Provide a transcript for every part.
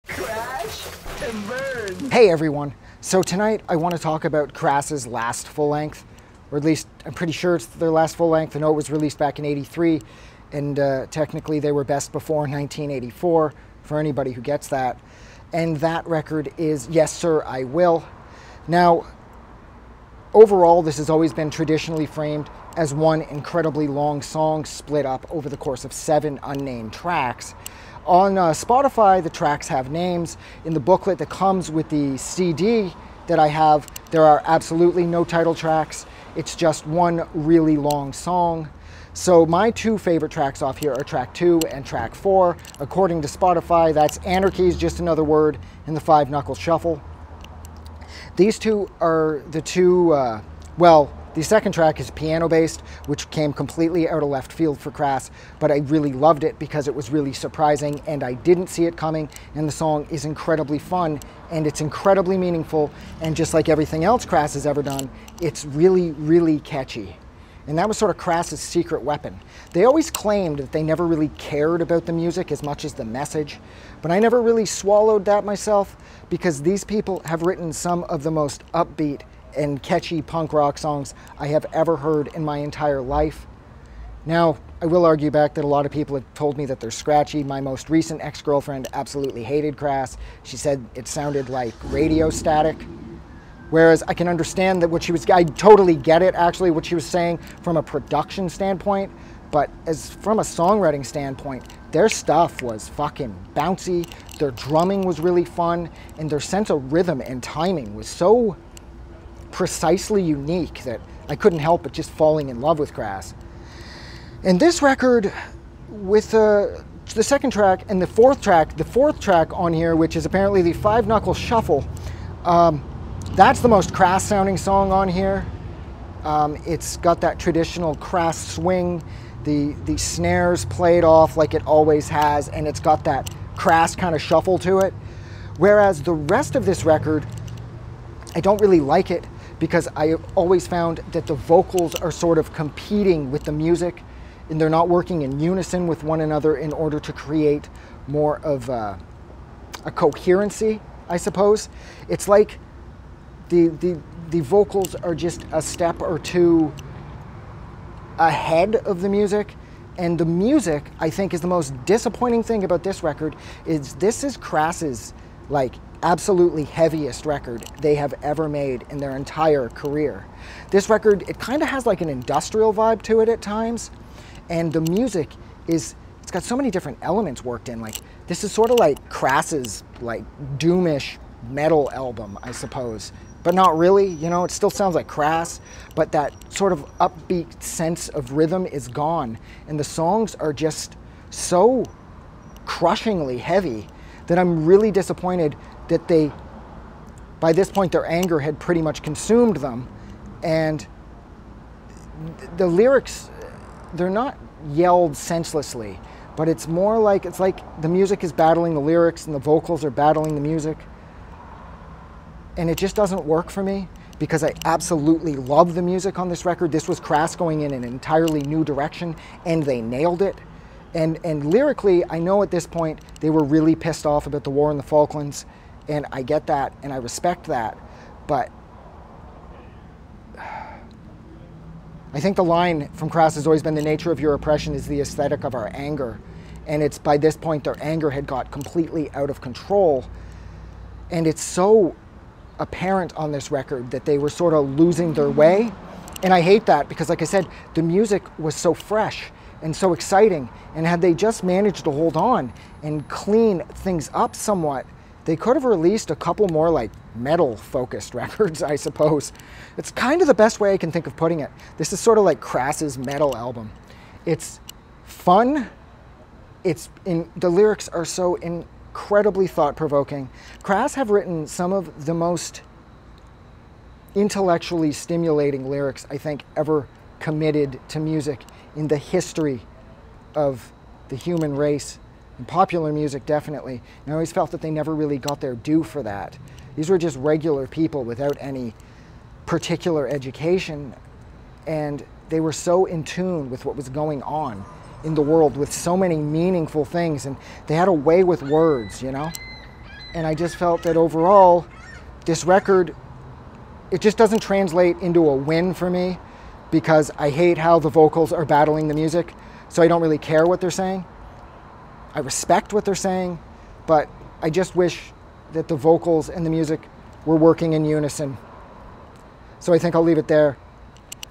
Crash and burn. Hey everyone, so tonight I want to talk about Crass's last full length, or at least I'm pretty sure it's their last full length. I know it was released back in '83, and technically they were best before 1984, for anybody who gets that. And that record is Yes Sir, I Will. Now, overall, this has always been traditionally framed as one incredibly long song split up over the course of 7 unnamed tracks. On Spotify, the tracks have names. In the booklet that comes with the CD that I have, there are absolutely no title tracks. It's just one really long song. So my 2 favorite tracks off here are track 2 and track 4. According to Spotify, that's Anarchy is just another word in the 5-knuckle shuffle. These 2 are the 2, well, the second track is piano-based, which came completely out of left field for Crass, but I really loved it because it was really surprising and I didn't see it coming, and the song is incredibly fun and it's incredibly meaningful, and just like everything else Crass has ever done, it's really, really catchy. And that was sort of Crass's secret weapon. They always claimed that they never really cared about the music as much as the message, but I never really swallowed that myself, because these people have written some of the most upbeat and catchy punk rock songs I have ever heard in my entire life. Now, I will argue back that a lot of people have told me that they're scratchy. My most recent ex-girlfriend absolutely hated Crass. She said it sounded like radio static. Whereas I can understand that I totally get it actually, what she was saying from a production standpoint, but from a songwriting standpoint, their stuff was fucking bouncy, their drumming was really fun, and their sense of rhythm and timing was so precisely unique that I couldn't help but just falling in love with Crass. And this record, with the second track and the fourth track on here, which is apparently the 5-knuckle shuffle, that's the most Crass sounding song on here. It's got that traditional Crass swing, the snares played off like it always has, and it's got that Crass kind of shuffle to it. Whereas the rest of this record, I don't really like it, because I always found that the vocals are sort of competing with the music, and they're not working in unison with one another in order to create more of a coherency, I suppose. It's like the vocals are just a step or 2 ahead of the music, and the music, I think, is the most disappointing thing about this record. This is Crass's like absolutely heaviest record they have ever made in their entire career. This record, it kind of has like an industrial vibe to it at times, and the music it's got so many different elements worked in. Like, this is sort of like Crass's like doomish metal album, I suppose, but not really, you know. It still sounds like Crass, but that sort of upbeat sense of rhythm is gone, and the songs are just so crushingly heavy that I'm really disappointed that by this point, their anger had pretty much consumed them, and the lyrics, they're not yelled senselessly, but it's more like, it's like the music is battling the lyrics and the vocals are battling the music. And it just doesn't work for me, because I absolutely love the music on this record. This was Crass going in an entirely new direction, and they nailed it. And lyrically, I know at this point they were really pissed off about the war in the Falklands, and I get that and I respect that, but I think the line from Crass has always been, the nature of your oppression is the aesthetic of our anger. And it's by this point their anger had got completely out of control, and it's so apparent on this record that they were sort of losing their way. And I hate that, because like I said, the music was so fresh and so exciting, and had they just managed to hold on and clean things up somewhat, they could have released a couple more like metal focused records, I suppose. It's kind of the best way I can think of putting it. This is sort of like Crass's metal album. It's fun. The lyrics are so incredibly thought-provoking. Crass have written some of the most intellectually stimulating lyrics I think ever committed to music in the history of the human race, and popular music definitely. And I always felt that they never really got their due for that. These were just regular people without any particular education, and they were so in tune with what was going on in the world with so many meaningful things, and they had a way with words, you know? And I just felt that overall, this record, it just doesn't translate into a win for me, because I hate how the vocals are battling the music, so I don't really care what they're saying. I respect what they're saying, but I just wish that the vocals and the music were working in unison. So I think I'll leave it there.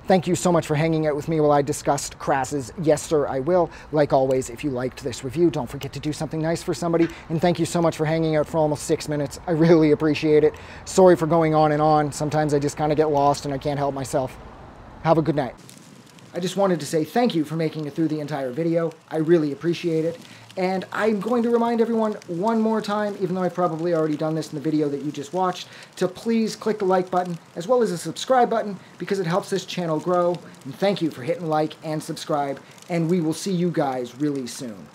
Thank you so much for hanging out with me while I discussed Crass's Yes Sir, I Will. Like always, if you liked this review, don't forget to do something nice for somebody. And thank you so much for hanging out for almost 6 minutes. I really appreciate it. Sorry for going on and on. Sometimes I just kind of get lost and I can't help myself. Have a good night. I just wanted to say thank you for making it through the entire video. I really appreciate it. And I'm going to remind everyone one more time, even though I've probably already done this in the video that you just watched, to please click the like button as well as the subscribe button, because it helps this channel grow. And thank you for hitting like and subscribe, and we will see you guys really soon.